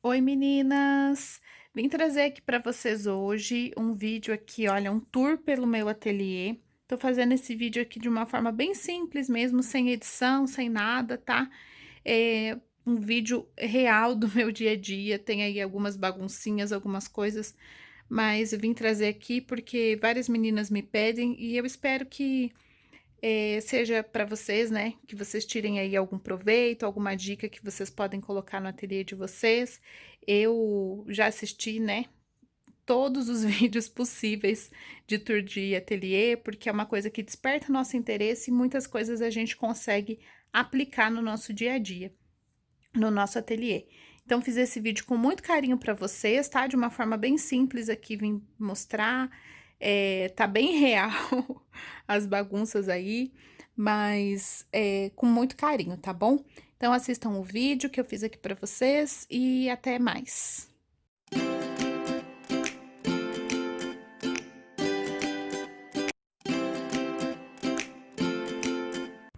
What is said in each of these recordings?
Oi meninas, vim trazer aqui para vocês hoje um vídeo aqui, olha, um tour pelo meu ateliê. Tô fazendo esse vídeo aqui de uma forma bem simples mesmo, sem edição, sem nada, tá? É um vídeo real do meu dia a dia, tem aí algumas baguncinhas, algumas coisas, mas eu vim trazer aqui porque várias meninas me pedem e eu espero que seja para vocês, né? Que vocês tirem aí algum proveito, alguma dica que vocês podem colocar no ateliê de vocês. Eu já assisti, né? Todos os vídeos possíveis de tour de ateliê, porque é uma coisa que desperta nosso interesse e muitas coisas a gente consegue aplicar no nosso dia a dia, no nosso ateliê. Então, fiz esse vídeo com muito carinho para vocês, tá? De uma forma bem simples aqui, vim mostrar. Tá bem real as bagunças aí, mas com muito carinho, tá bom? Então, assistam o vídeo que eu fiz aqui para vocês e até mais.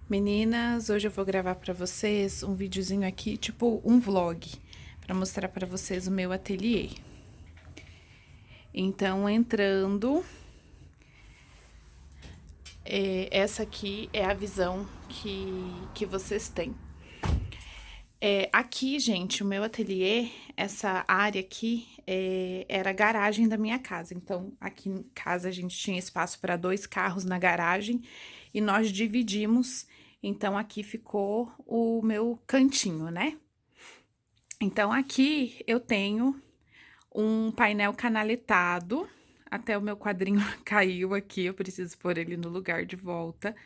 Meninas, hoje eu vou gravar para vocês um videozinho aqui, tipo um vlog, para mostrar para vocês o meu ateliê. Então, entrando, essa aqui é a visão que vocês têm. Aqui, gente, o meu ateliê, essa área aqui, era a garagem da minha casa. Então, aqui em casa a gente tinha espaço para 2 carros na garagem e nós dividimos. Então, aqui ficou o meu cantinho, né? Então, aqui eu tenho um painel canaletado. Até o meu quadrinho caiu aqui, eu preciso pôr ele no lugar de volta.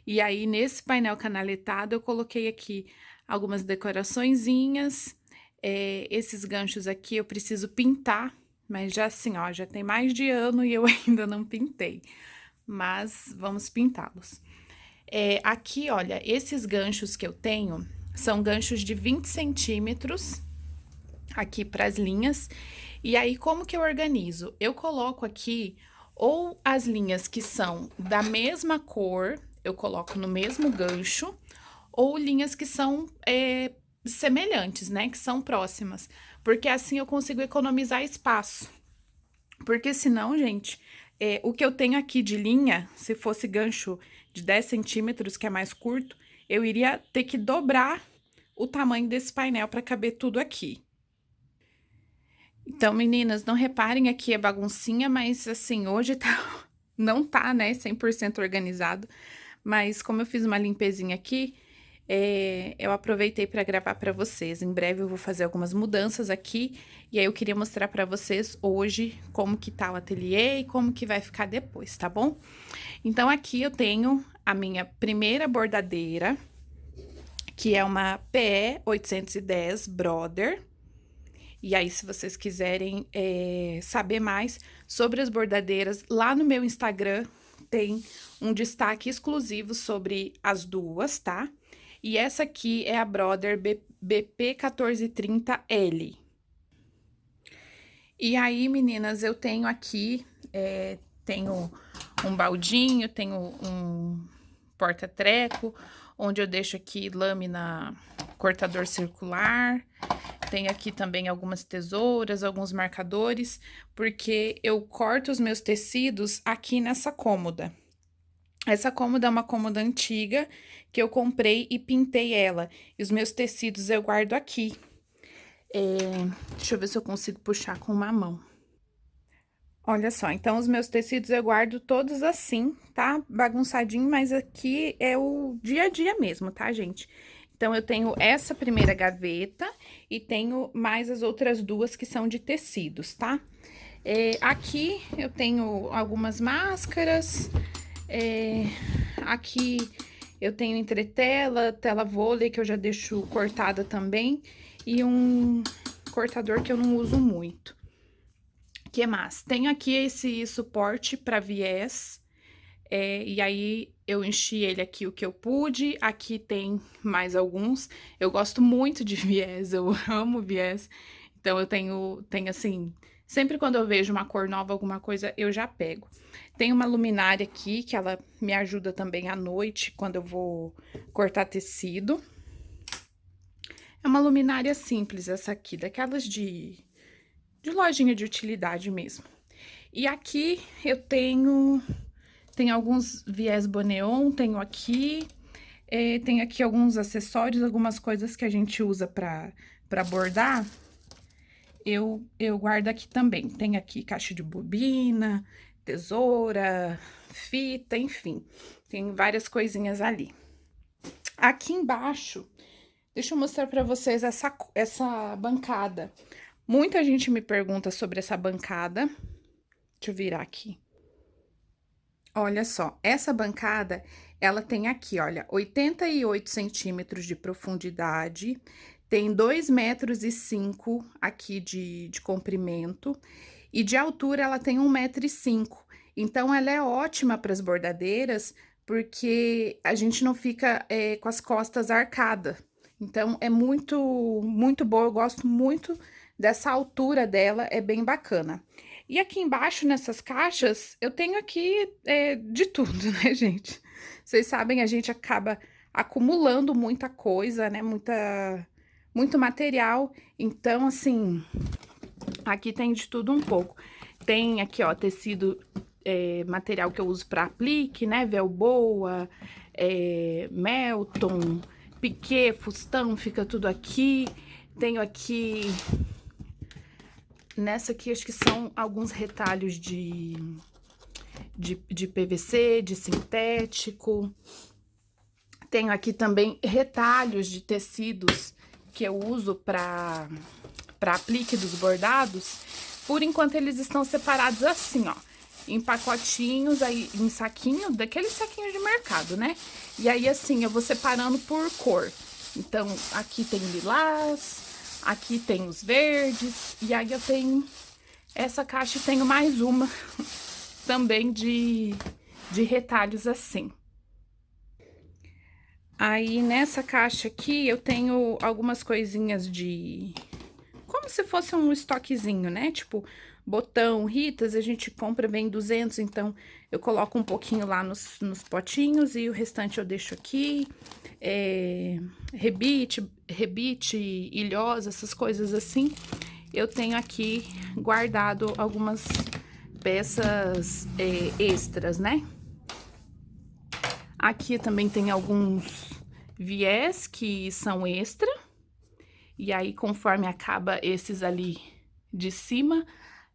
E aí, nesse painel canaletado, eu coloquei aqui algumas decoraçõezinhas. Esses ganchos aqui eu preciso pintar, mas já assim, ó, já tem mais de ano e eu ainda não pintei. Mas vamos pintá-los. Aqui, olha, esses ganchos que eu tenho são ganchos de 20 centímetros aqui para as linhas. E aí, como que eu organizo? Eu coloco aqui ou as linhas que são da mesma cor, eu coloco no mesmo gancho, ou linhas que são semelhantes, né? Que são próximas. Porque assim eu consigo economizar espaço. Porque senão, gente, o que eu tenho aqui de linha, se fosse gancho de 10 centímetros, que é mais curto, eu iria ter que dobrar o tamanho desse painel para caber tudo aqui. Então, meninas, não reparem aqui a baguncinha, mas assim, hoje tá, não tá, né, 100% organizado. Mas como eu fiz uma limpezinha aqui, eu aproveitei para gravar para vocês. Em breve eu vou fazer algumas mudanças aqui, e aí eu queria mostrar para vocês hoje como que tá o ateliê e como que vai ficar depois, tá bom? Então, aqui eu tenho a minha primeira bordadeira, que é uma PE 810 Brother. E aí, se vocês quiserem saber mais sobre as bordadeiras, lá no meu Instagram tem um destaque exclusivo sobre as duas, tá? E essa aqui é a Brother BP 1430L. E aí, meninas, eu tenho aqui, tenho um baldinho, tenho um porta-treco, onde eu deixo aqui lâmina cortador circular. Tem aqui também algumas tesouras, alguns marcadores, porque eu corto os meus tecidos aqui nessa cômoda. Essa cômoda é uma cômoda antiga que eu comprei e pintei ela. E os meus tecidos eu guardo aqui. Deixa eu ver se eu consigo puxar com uma mão. Olha só, então os meus tecidos eu guardo todos assim, tá? Bagunçadinho, mas aqui é o dia a dia mesmo, tá, gente? Então, eu tenho essa primeira gaveta e tenho mais as outras duas que são de tecidos, tá? Aqui eu tenho algumas máscaras, aqui eu tenho entretela, tela vôlei que eu já deixo cortada também e um cortador que eu não uso muito. Que mais? Tenho aqui esse suporte para viés, e aí eu enchi ele aqui o que eu pude. Aqui tem mais alguns. Eu gosto muito de viés, eu amo viés. Então eu tenho assim, sempre quando eu vejo uma cor nova, alguma coisa, eu já pego. Tem uma luminária aqui que ela me ajuda também à noite quando eu vou cortar tecido. É uma luminária simples essa aqui, daquelas de lojinha de utilidade mesmo. E aqui eu tenho alguns viés boneon, tenho aqui alguns acessórios, algumas coisas que a gente usa pra bordar. Eu guardo aqui também. Tem aqui caixa de bobina, tesoura, fita, enfim. Tem várias coisinhas ali. Aqui embaixo, deixa eu mostrar pra vocês essa bancada. Muita gente me pergunta sobre essa bancada. Deixa eu virar aqui. Olha só, essa bancada, ela tem aqui, olha, 88 centímetros de profundidade, tem 2,5 m aqui de comprimento, e de altura ela tem 1,5 m. Então, ela é ótima para as bordadeiras, porque a gente não fica com as costas arcadas. Então, é muito boa, eu gosto muito dessa altura dela, é bem bacana. E aqui embaixo, nessas caixas, eu tenho aqui de tudo, né, gente? Vocês sabem, a gente acaba acumulando muita coisa, né? Muito material. Então, assim, aqui tem de tudo um pouco. Tem aqui, ó, tecido, material que eu uso para aplique, né? Velboa, Melton, piquê, fustão, fica tudo aqui. Tenho aqui... Nessa aqui, acho que são alguns retalhos de PVC, de sintético. Tenho aqui também retalhos de tecidos que eu uso para aplique dos bordados. Por enquanto, eles estão separados assim, ó, em pacotinhos, aí em saquinho, daqueles saquinhos de mercado, né? E aí, assim, eu vou separando por cor. Então, aqui tem lilás, aqui tem os verdes, e aí eu tenho essa caixa e tenho mais uma também de retalhos assim. Aí nessa caixa aqui eu tenho algumas coisinhas como se fosse um estoquezinho, né? Tipo, botão, ritas, a gente compra, vem 200, então eu coloco um pouquinho lá nos potinhos e o restante eu deixo aqui. Rebite, ilhosa, essas coisas assim. Eu tenho aqui guardado algumas peças extras, né? Aqui também tem alguns viés que são extra. E aí, conforme acaba esses ali de cima,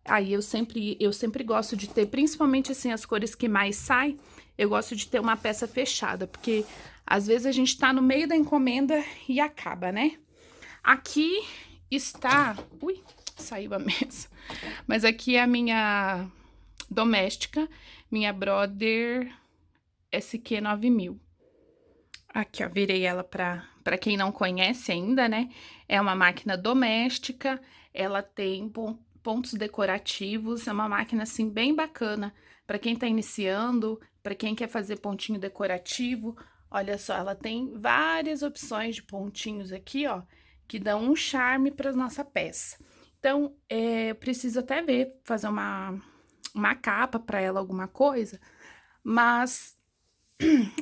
aí eu sempre gosto de ter, principalmente assim, as cores que mais saem, eu gosto de ter uma peça fechada, porque às vezes a gente tá no meio da encomenda e acaba, né? Aqui está... Ui, saiu a mesa. Mas aqui é a minha doméstica, minha Brother SQ9000. Aqui, ó, virei ela pra quem não conhece ainda, né? É uma máquina doméstica, ela tem pontos decorativos, é uma máquina, assim, bem bacana pra quem tá iniciando, pra quem quer fazer pontinho decorativo. Olha só, ela tem várias opções de pontinhos aqui, ó, que dão um charme pra nossa peça. Então, eu preciso até ver, fazer uma capa pra ela, alguma coisa, mas...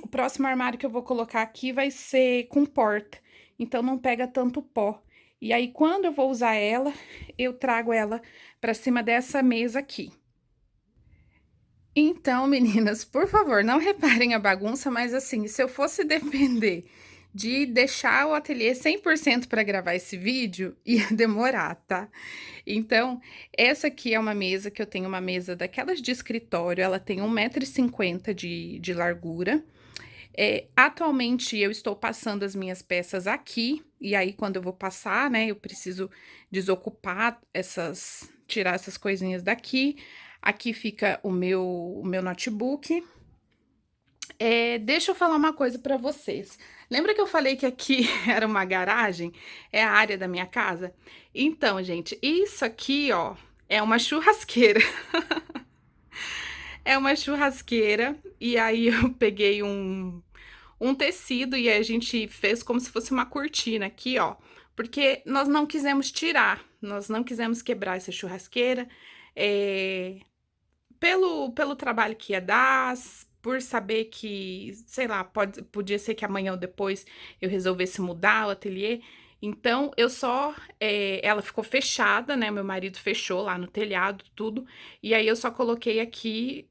O próximo armário que eu vou colocar aqui vai ser com porta, então não pega tanto pó. E aí, quando eu vou usar ela, eu trago ela pra cima dessa mesa aqui. Então, meninas, por favor, não reparem a bagunça, mas assim, se eu fosse depender de deixar o ateliê 100% para gravar esse vídeo, ia demorar, tá? Então, essa aqui é uma mesa que eu tenho, uma mesa daquelas de escritório, ela tem 1,50 m de largura. Atualmente, eu estou passando as minhas peças aqui, e aí, quando eu vou passar, né, eu preciso desocupar tirar essas coisinhas daqui. Aqui fica o meu notebook. Deixa eu falar uma coisa pra vocês. Lembra que eu falei que aqui era uma garagem? É a área da minha casa? Então, gente, isso aqui, ó, é uma churrasqueira. É uma churrasqueira, e aí eu peguei um tecido e a gente fez como se fosse uma cortina aqui, ó. Porque nós não quisemos tirar, nós não quisemos quebrar essa churrasqueira. Pelo trabalho que ia dar, por saber que, sei lá, podia ser que amanhã ou depois eu resolvesse mudar o ateliê. Então, ela ficou fechada, né? Meu marido fechou lá no telhado, tudo. E aí eu só coloquei aqui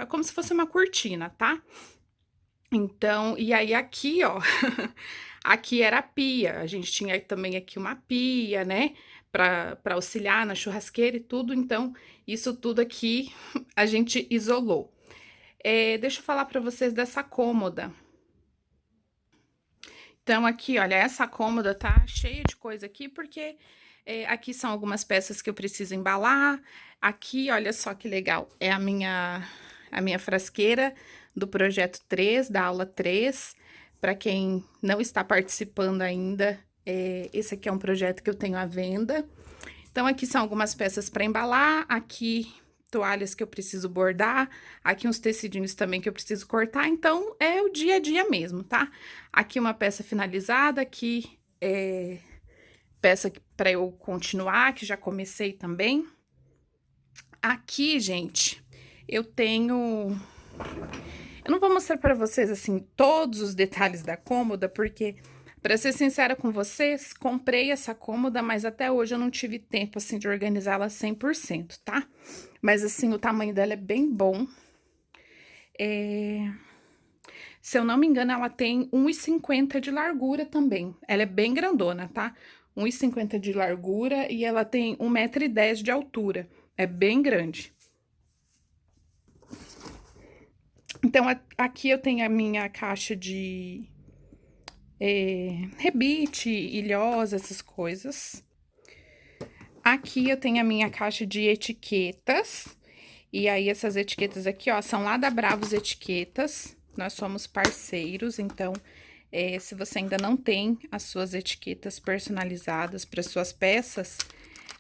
como se fosse uma cortina, tá? Então, e aí aqui, ó, aqui era a pia. A gente tinha também aqui uma pia, né? Para auxiliar na churrasqueira e tudo. Então, isso tudo aqui a gente isolou. Deixa eu falar para vocês dessa cômoda. Então, aqui, olha, essa cômoda tá cheia de coisa aqui, porque aqui são algumas peças que eu preciso embalar. Aqui, olha só que legal, é a minha frasqueira do projeto 3, da aula 3. Para quem não está participando ainda, esse aqui é um projeto que eu tenho à venda. Então, aqui são algumas peças para embalar, aqui toalhas que eu preciso bordar, aqui uns tecidinhos também que eu preciso cortar, então é o dia a dia mesmo, tá? Aqui uma peça finalizada, aqui peça para eu continuar, que já comecei também. Aqui, gente, eu tenho... Eu não vou mostrar para vocês, assim, todos os detalhes da cômoda, porque... Para ser sincera com vocês, comprei essa cômoda, mas até hoje eu não tive tempo, assim, de organizá-la 100%, tá? Mas, assim, o tamanho dela é bem bom. Se eu não me engano, ela tem 1,50 de largura também. Ela é bem grandona, tá? 1,50 de largura e ela tem 1,10 m de altura. É bem grande. Então, aqui eu tenho a minha caixa de... rebite, ilhosa, essas coisas. Aqui eu tenho a minha caixa de etiquetas. E aí, essas etiquetas aqui, ó, são lá da Bravos Etiquetas. Nós somos parceiros, então, se você ainda não tem as suas etiquetas personalizadas para suas peças,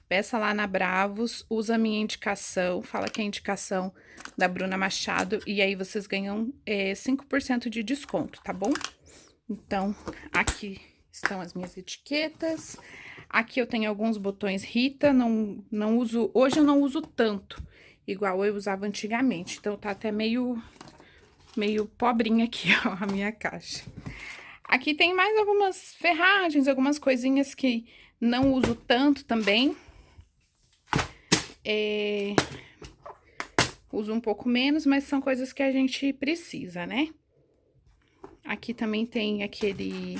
peça lá na Bravos, usa a minha indicação, fala que é a indicação da Bruna Machado, e aí vocês ganham 5% de desconto, tá bom? Então, aqui estão as minhas etiquetas. Aqui eu tenho alguns botões Rita, não uso, hoje eu não uso tanto, igual eu usava antigamente. Então, tá até meio pobrinha aqui, ó, a minha caixa. Aqui tem mais algumas ferragens, algumas coisinhas que não uso tanto também. Uso um pouco menos, mas são coisas que a gente precisa, né? Aqui também tem aquele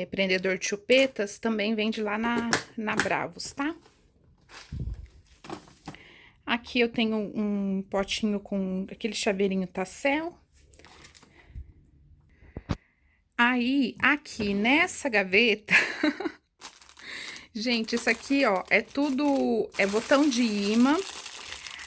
prendedor de chupetas, também vende lá na Bravos, tá? Aqui eu tenho um potinho com aquele chaveirinho Tassel. Aí, aqui nessa gaveta... Gente, isso aqui, ó, é tudo... É botão de imã.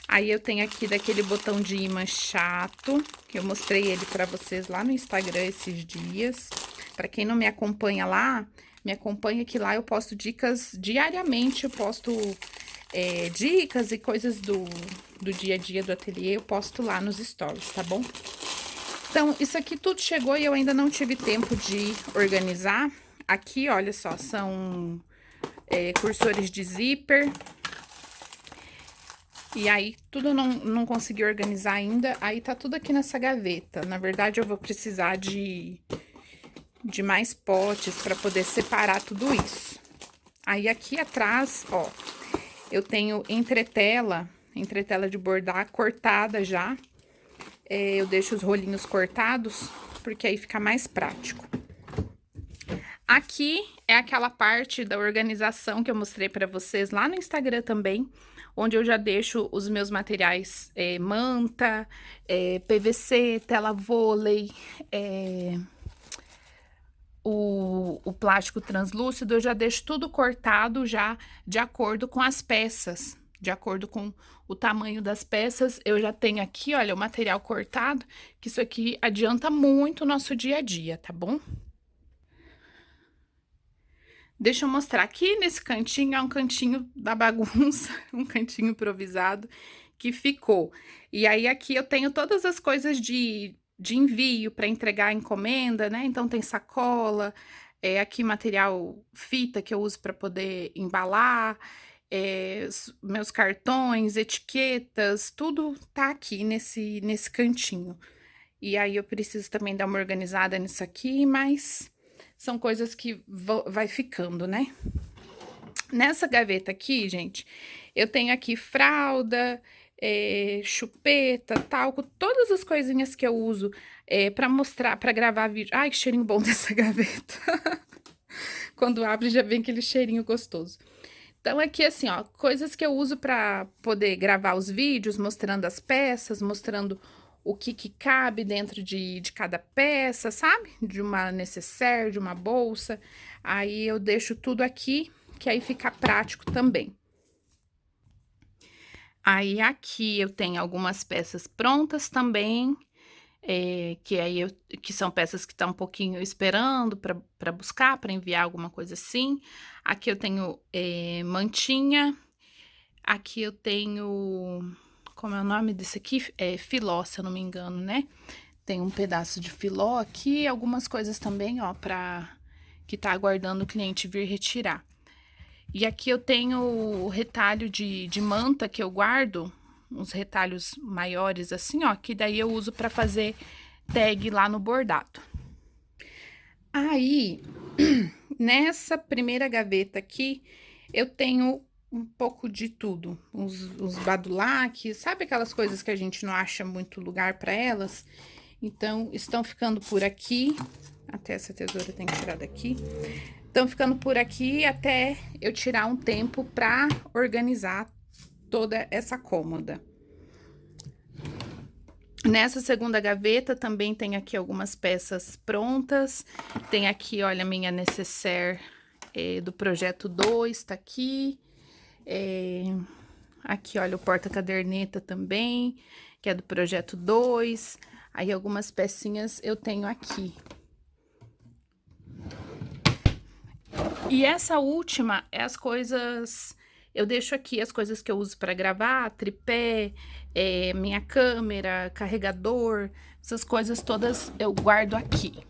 Aí, eu tenho aqui daquele botão de imã chato, que eu mostrei ele pra vocês lá no Instagram esses dias. Pra quem não me acompanha lá, me acompanha que lá eu posto dicas diariamente, eu posto dicas e coisas do dia a dia do ateliê, eu posto lá nos stories, tá bom? Então, isso aqui tudo chegou e eu ainda não tive tempo de organizar. Aqui, olha só, são cursores de zíper. E aí, tudo eu não consegui organizar ainda, aí tá tudo aqui nessa gaveta. Na verdade, eu vou precisar de mais potes para poder separar tudo isso. Aí, aqui atrás, ó, eu tenho entretela de bordar cortada já. Eu deixo os rolinhos cortados, porque aí fica mais prático. Aqui é aquela parte da organização que eu mostrei para vocês lá no Instagram também, onde eu já deixo os meus materiais, manta, PVC, tela vôlei, o plástico translúcido, eu já deixo tudo cortado já de acordo com as peças, de acordo com o tamanho das peças. Eu já tenho aqui, olha, o material cortado, que isso aqui adianta muito o nosso dia a dia, tá bom? Deixa eu mostrar aqui nesse cantinho, é um cantinho da bagunça, um cantinho improvisado que ficou. E aí, aqui eu tenho todas as coisas de envio para entregar a encomenda, né? Então, tem sacola, aqui material fita que eu uso para poder embalar, meus cartões, etiquetas, tudo tá aqui nesse cantinho. E aí, eu preciso também dar uma organizada nisso aqui, mas são coisas que vai ficando, né? Nessa gaveta aqui, gente, eu tenho aqui fralda, chupeta, talco, todas as coisinhas que eu uso pra mostrar, pra gravar vídeo. Ai, que cheirinho bom dessa gaveta. Quando abre já vem aquele cheirinho gostoso. Então, aqui assim, ó, coisas que eu uso pra poder gravar os vídeos, mostrando as peças, mostrando o que cabe dentro de cada peça, sabe? De uma necessaire, de uma bolsa. Aí eu deixo tudo aqui, que aí fica prático também. Aí aqui eu tenho algumas peças prontas também, que são peças que estão um pouquinho esperando para buscar, para enviar alguma coisa assim. Aqui eu tenho mantinha, aqui eu tenho, como é o nome desse aqui? Filó, se eu não me engano, né? Tem um pedaço de filó aqui, algumas coisas também, ó, que tá aguardando o cliente vir retirar. E aqui eu tenho o retalho de manta que eu guardo, uns retalhos maiores assim, ó, que daí eu uso para fazer tag lá no bordado. Aí, nessa primeira gaveta aqui, eu tenho um pouco de tudo, uns badulaques, sabe aquelas coisas que a gente não acha muito lugar para elas? Então, estão ficando por aqui, até essa tesoura tem que tirar daqui. Estão ficando por aqui até eu tirar um tempo para organizar toda essa cômoda. Nessa segunda gaveta também tem aqui algumas peças prontas. Tem aqui, olha, minha necessaire do projeto 2, tá aqui. Aqui, olha, o porta-caderneta também, que é do projeto 2. Aí, algumas pecinhas eu tenho aqui. E essa última é as coisas... Eu deixo aqui as coisas que eu uso para gravar, tripé, minha câmera, carregador, essas coisas todas eu guardo aqui.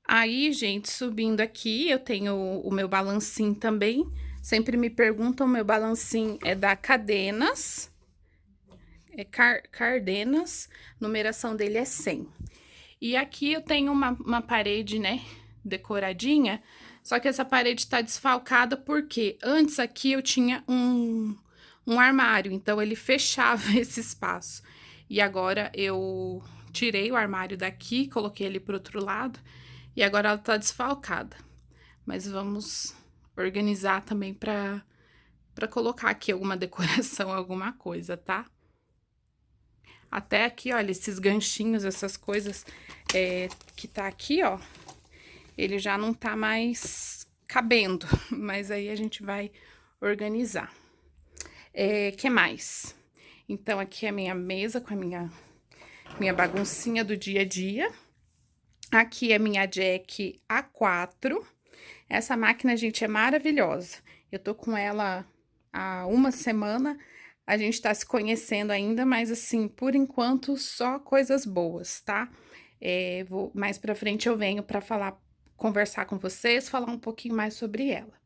Aí, gente, subindo aqui, eu tenho o meu balancinho também. Sempre me perguntam, meu balancinho é da Cadenas, Cardenas, numeração dele é 100. E aqui eu tenho uma parede, né, decoradinha, só que essa parede tá desfalcada porque antes aqui eu tinha um armário, então ele fechava esse espaço. E agora eu tirei o armário daqui, coloquei ele pro outro lado, e agora ela tá desfalcada. Mas vamos organizar também pra colocar aqui alguma decoração, alguma coisa, tá? Até aqui, olha, esses ganchinhos, essas coisas que tá aqui, ó, ele já não tá mais cabendo, mas aí a gente vai organizar. Que mais? Então, aqui é a minha mesa com a minha baguncinha do dia a dia. Aqui é minha Jack A4. Essa máquina, gente, é maravilhosa. Eu tô com ela há uma semana, a gente tá se conhecendo ainda, mas assim, por enquanto, só coisas boas, tá? Mais pra frente eu venho pra conversar com vocês, falar um pouquinho mais sobre ela.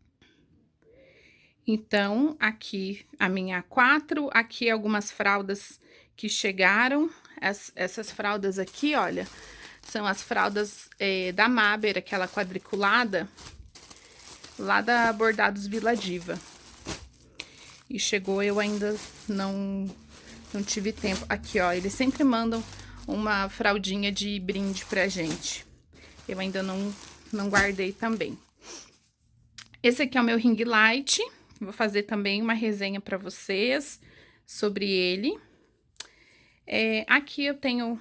Então, aqui a minha A4, aqui algumas fraldas que chegaram. Essas fraldas aqui, olha, são as fraldas da Maber, aquela quadriculada, lá da Bordados Vila Diva. E chegou, eu ainda não tive tempo. Aqui, ó, eles sempre mandam uma fraldinha de brinde pra gente. Eu ainda não guardei também. Esse aqui é o meu ring light. Vou fazer também uma resenha pra vocês sobre ele. Aqui eu tenho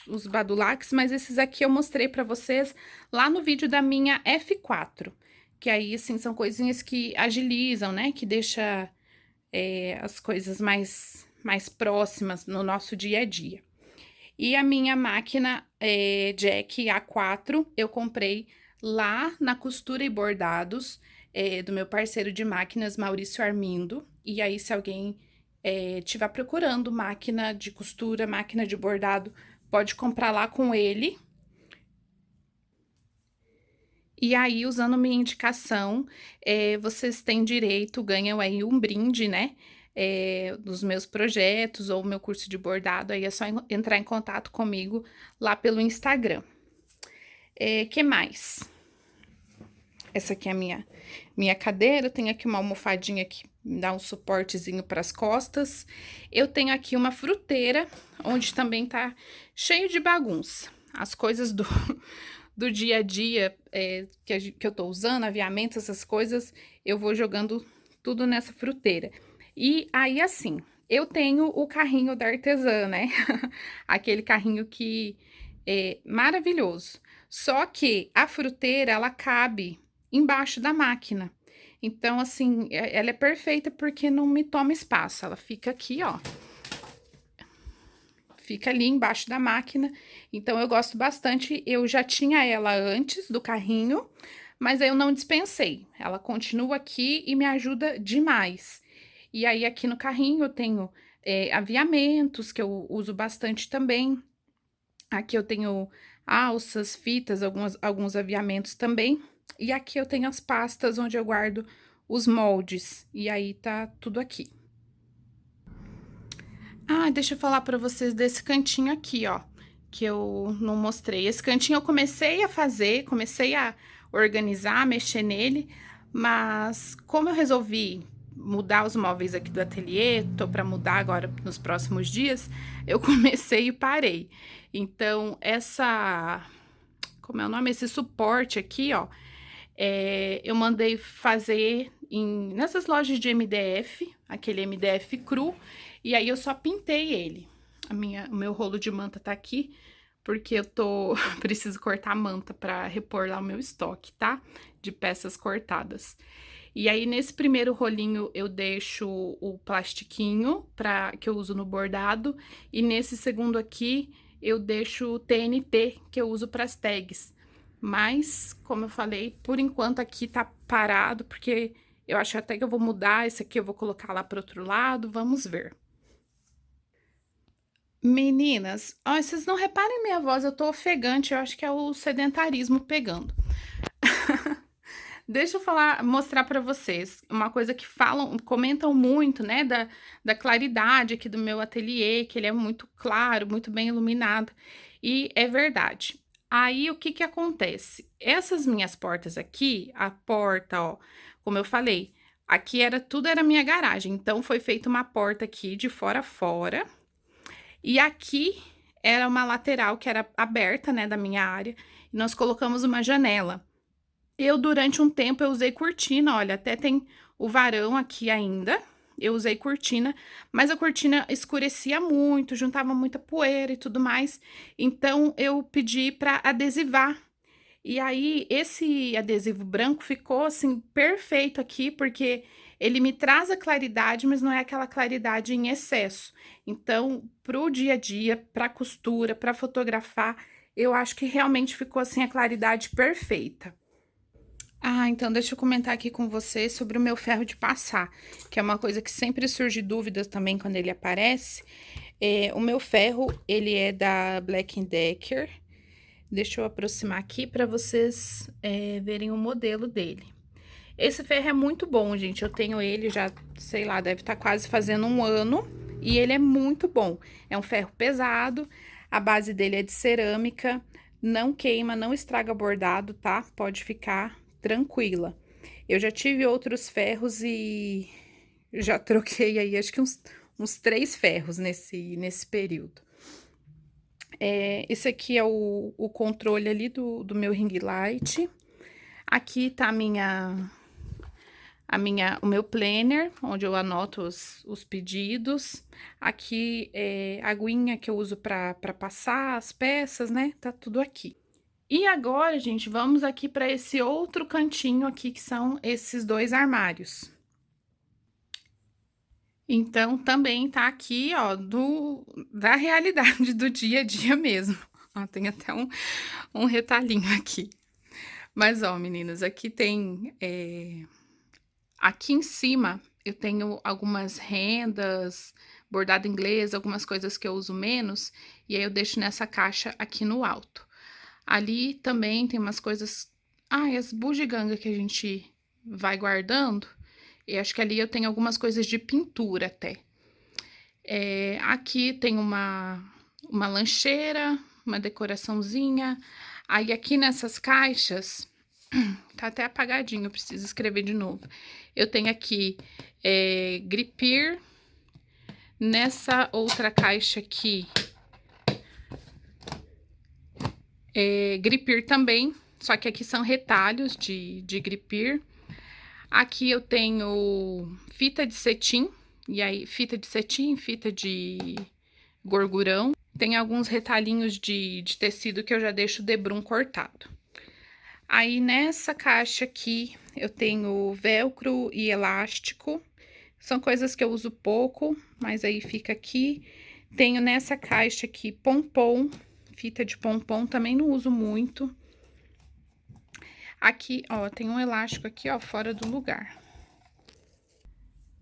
os badulaques, mas esses aqui eu mostrei pra vocês lá no vídeo da minha F4. Que aí, assim, são coisinhas que agilizam, né? Que deixa as coisas mais próximas no nosso dia a dia. E a minha máquina Jack A4, eu comprei lá na Costura e Bordados, do meu parceiro de máquinas, Maurício Armindo. E aí, se alguém estiver procurando máquina de costura, máquina de bordado, pode comprar lá com ele. E aí, usando minha indicação, vocês têm direito, ganham aí um brinde, né? Dos meus projetos ou meu curso de bordado, aí é só entrar em contato comigo lá pelo Instagram. Que mais? Essa aqui é a minha cadeira. Eu tenho aqui uma almofadinha que dá um suportezinho para as costas. Eu tenho aqui uma fruteira, onde também tá cheio de bagunça. As coisas do dia a dia que eu tô usando, aviamentos, essas coisas, eu vou jogando tudo nessa fruteira. E aí, assim, eu tenho o carrinho da artesã, né? Aquele carrinho que é maravilhoso. Só que a fruteira, ela cabe embaixo da máquina. Então, assim, ela é perfeita porque não me toma espaço. Ela fica aqui, ó. Fica ali embaixo da máquina. Então, eu gosto bastante. Eu já tinha ela antes do carrinho, mas eu não dispensei. Ela continua aqui e me ajuda demais. E aí, aqui no carrinho, eu tenho aviamentos, que eu uso bastante também. Aqui eu tenho alças, fitas, alguns aviamentos também. E aqui eu tenho as pastas onde eu guardo os moldes. E aí tá tudo aqui. Ah, deixa eu falar pra vocês desse cantinho aqui, ó, que eu não mostrei. Esse cantinho eu comecei a fazer, comecei a organizar, mexer nele, mas como eu resolvi mudar os móveis aqui do ateliê, tô pra mudar agora nos próximos dias, eu comecei e parei. Então, como é o nome? Esse suporte aqui, ó, eu mandei fazer nessas lojas de MDF, aquele MDF cru, e aí eu só pintei ele. O meu rolo de manta tá aqui, porque eu preciso cortar a manta para repor lá o meu estoque, tá? De peças cortadas. E aí, nesse primeiro rolinho, eu deixo o plastiquinho que eu uso no bordado, e nesse segundo aqui, eu deixo o TNT, que eu uso para as tags. Mas, como eu falei, por enquanto aqui tá parado, porque eu acho até que eu vou mudar esse aqui, eu vou colocar lá pro outro lado, vamos ver. Meninas, ó, vocês não reparem minha voz, eu tô ofegante, eu acho que é o sedentarismo pegando. Deixa eu mostrar pra vocês uma coisa que comentam muito, né, da claridade aqui do meu ateliê, que ele é muito claro, muito bem iluminado, e é verdade. Aí, o que que acontece? Essas minhas portas aqui, a porta, ó, como eu falei, aqui tudo era minha garagem, então foi feita uma porta aqui de fora a fora, e aqui era uma lateral que era aberta, né, da minha área, e nós colocamos uma janela. Durante um tempo, eu usei cortina, olha, até tem o varão aqui ainda. Eu usei cortina, mas a cortina escurecia muito, juntava muita poeira e tudo mais. Então, eu pedi para adesivar. E aí, esse adesivo branco ficou, assim, perfeito aqui, porque ele me traz a claridade, mas não é aquela claridade em excesso. Então, pro dia a dia, pra costura, pra fotografar, eu acho que realmente ficou, assim, a claridade perfeita. Ah, então deixa eu comentar aqui com você sobre o meu ferro de passar, que é uma coisa que sempre surge dúvidas também quando ele aparece. O meu ferro, ele é da Black Decker. Deixa eu aproximar aqui para vocês verem o modelo dele. Esse ferro é muito bom, gente. Eu tenho ele já, sei lá, deve estar quase fazendo um ano. E ele é muito bom. É um ferro pesado, a base dele é de cerâmica, não queima, não estraga bordado, tá? Pode ficar tranquila. Eu já tive outros ferros e já troquei aí, acho que uns 3 ferros nesse período. Esse aqui é o controle ali do meu ring light. Aqui tá o meu planner, onde eu anoto os pedidos. Aqui é a aguinha que eu uso para passar as peças, né? Tá tudo aqui. E agora, gente, vamos aqui para esse outro cantinho aqui, que são esses 2 armários. Então, também tá aqui, ó, da realidade do dia a dia mesmo. Ó, tem até um retalhinho aqui. Mas, ó, meninas, aqui tem... Aqui em cima, eu tenho algumas rendas, bordado inglês, algumas coisas que eu uso menos, e aí eu deixo nessa caixa aqui no alto. Ali também tem umas coisas... as bugiganga que a gente vai guardando. E acho que ali eu tenho algumas coisas de pintura até. Aqui tem uma lancheira, uma decoraçãozinha. Aí, aqui nessas caixas, tá até apagadinho, eu preciso escrever de novo. Eu tenho aqui Gripir. Nessa outra caixa aqui, Gripir também, só que aqui são retalhos de Gripir. Aqui eu tenho fita de cetim, e aí fita de cetim, fita de gorgurão. Tem alguns retalhinhos de tecido que eu já deixo o debrum cortado. Aí nessa caixa aqui eu tenho velcro e elástico. São coisas que eu uso pouco, mas aí fica aqui. Tenho nessa caixa aqui pompom, fita de pompom, também não uso muito. Aqui, ó, tem um elástico aqui, ó, fora do lugar.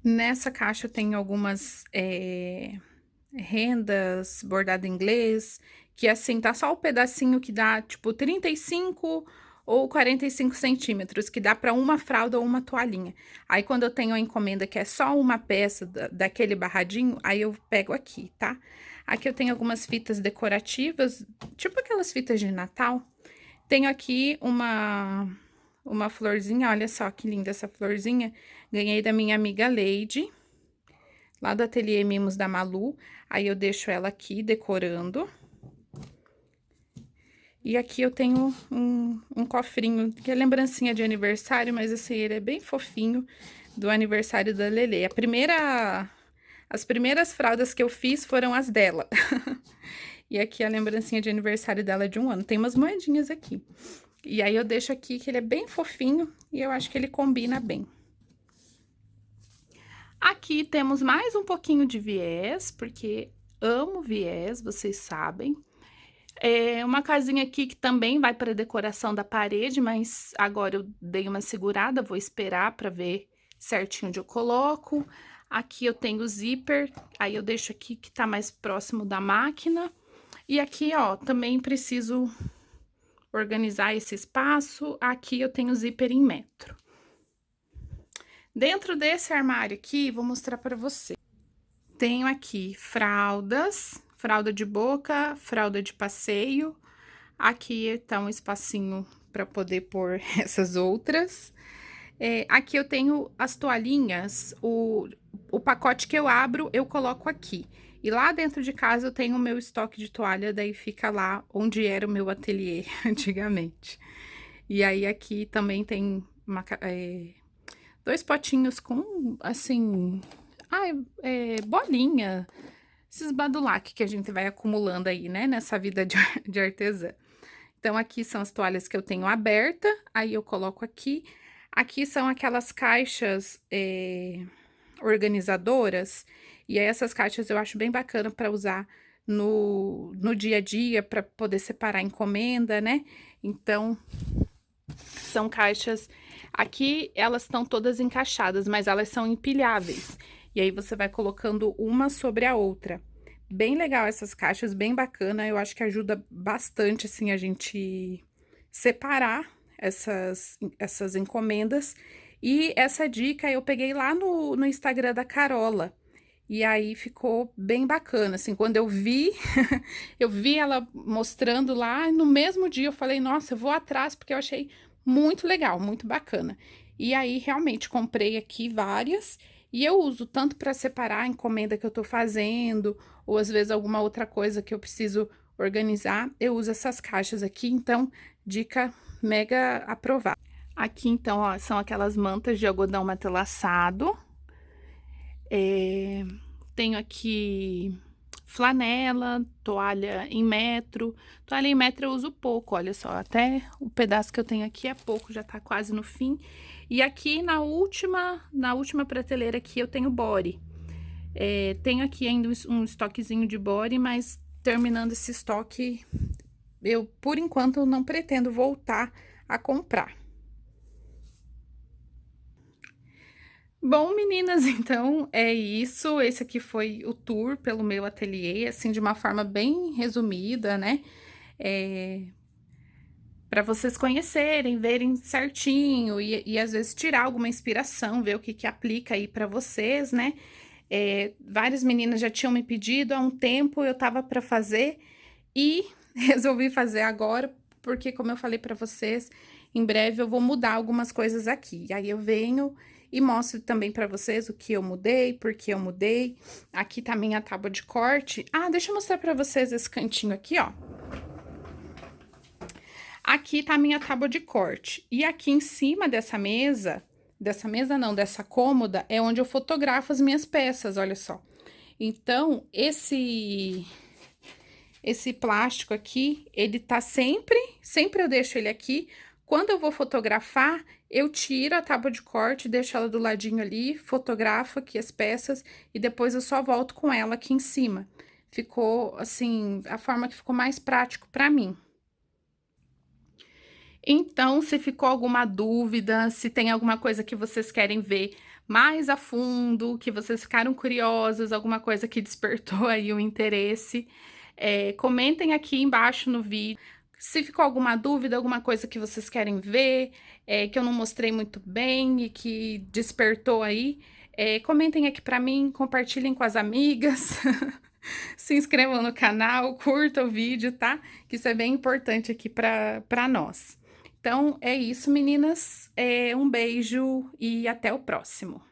Nessa caixa eu tenho algumas rendas bordado inglês, que assim, tá só o pedacinho que dá, tipo, 35 ou 45 centímetros, que dá para uma fralda ou uma toalhinha. Aí, quando eu tenho a encomenda que é só uma peça daquele barradinho, aí eu pego aqui, tá? Aqui eu tenho algumas fitas decorativas, tipo aquelas fitas de Natal. Tenho aqui uma florzinha, olha só que linda essa florzinha. Ganhei da minha amiga Leide, lá do Ateliê Mimos da Malu. Aí eu deixo ela aqui decorando. E aqui eu tenho um cofrinho, que é lembrancinha de aniversário, mas assim, ele é bem fofinho, do aniversário da Lelê. As primeiras fraldas que eu fiz foram as dela. E aqui a lembrancinha de aniversário dela de 1 ano. Tem umas moedinhas aqui. E aí eu deixo aqui que ele é bem fofinho e eu acho que ele combina bem. Aqui temos mais um pouquinho de viés, porque amo viés, vocês sabem. Uma casinha aqui que também vai para decoração da parede, mas agora eu dei uma segurada, vou esperar para ver certinho onde eu coloco. Aqui eu tenho o zíper, aí eu deixo aqui que tá mais próximo da máquina. E aqui, ó, também preciso organizar esse espaço. Aqui eu tenho o zíper em metro. Dentro desse armário aqui, vou mostrar para você. Tenho aqui fraldas, fralda de boca, fralda de passeio. Aqui tá um espacinho para poder pôr essas outras. Aqui eu tenho as toalhinhas, o pacote que eu abro, eu coloco aqui. E lá dentro de casa eu tenho o meu estoque de toalha, daí fica lá onde era o meu ateliê antigamente. E aí aqui também tem dois potinhos com, assim, bolinha, esses badulac que a gente vai acumulando aí, né, nessa vida de artesã. Então, aqui são as toalhas que eu tenho aberta, aí eu coloco aqui. Aqui são aquelas caixas organizadoras, e aí essas caixas eu acho bem bacana para usar no dia a dia, para poder separar encomenda, né? Então, são caixas... Aqui, elas estão todas encaixadas, mas elas são empilháveis. E aí, você vai colocando uma sobre a outra. Bem legal essas caixas, bem bacana. Eu acho que ajuda bastante, assim, a gente separar essas encomendas. E essa dica eu peguei lá no Instagram da Carola. E aí, ficou bem bacana, assim, quando eu vi, eu vi ela mostrando lá, e no mesmo dia eu falei, nossa, eu vou atrás, porque eu achei muito legal, muito bacana. E aí, realmente, comprei aqui várias, e eu uso tanto para separar a encomenda que eu tô fazendo, ou às vezes alguma outra coisa que eu preciso organizar, eu uso essas caixas aqui, então, dica mega aprovada. Aqui, então, ó, são aquelas mantas de algodão matelaçado. Tenho aqui flanela, toalha em metro. Toalha em metro eu uso pouco, olha só, até o pedaço que eu tenho aqui é pouco, já tá quase no fim. E aqui na última prateleira aqui eu tenho body. Tenho aqui ainda um estoquezinho de body, mas terminando esse estoque, eu, por enquanto, não pretendo voltar a comprar. Bom, meninas, então é isso. Esse aqui foi o tour pelo meu ateliê, assim, de uma forma bem resumida, né? Para vocês conhecerem, verem certinho e às vezes tirar alguma inspiração, ver o que aplica aí para vocês, né? Várias meninas já tinham me pedido há um tempo, eu tava para fazer e resolvi fazer agora porque como eu falei pra vocês, em breve eu vou mudar algumas coisas aqui. E aí eu venho e mostro também pra vocês o que eu mudei, por que eu mudei. Aqui tá a minha tábua de corte. Ah, deixa eu mostrar pra vocês esse cantinho aqui, ó. Aqui tá a minha tábua de corte. E aqui em cima dessa mesa não, dessa cômoda, é onde eu fotografo as minhas peças, olha só. Então, esse plástico aqui, ele tá sempre eu deixo ele aqui. Quando eu vou fotografar, eu tiro a tábua de corte, deixo ela do ladinho ali, fotografo aqui as peças e depois eu só volto com ela aqui em cima. Ficou, assim, a forma que ficou mais prático pra mim. Então, se ficou alguma dúvida, se tem alguma coisa que vocês querem ver mais a fundo, que vocês ficaram curiosos, alguma coisa que despertou aí o interesse, comentem aqui embaixo no vídeo. Se ficou alguma dúvida, alguma coisa que vocês querem ver, que eu não mostrei muito bem e que despertou aí, comentem aqui pra mim, compartilhem com as amigas. Se inscrevam no canal, curta o vídeo, tá? Que isso é bem importante aqui pra nós. Então, é isso, meninas. Um beijo e até o próximo.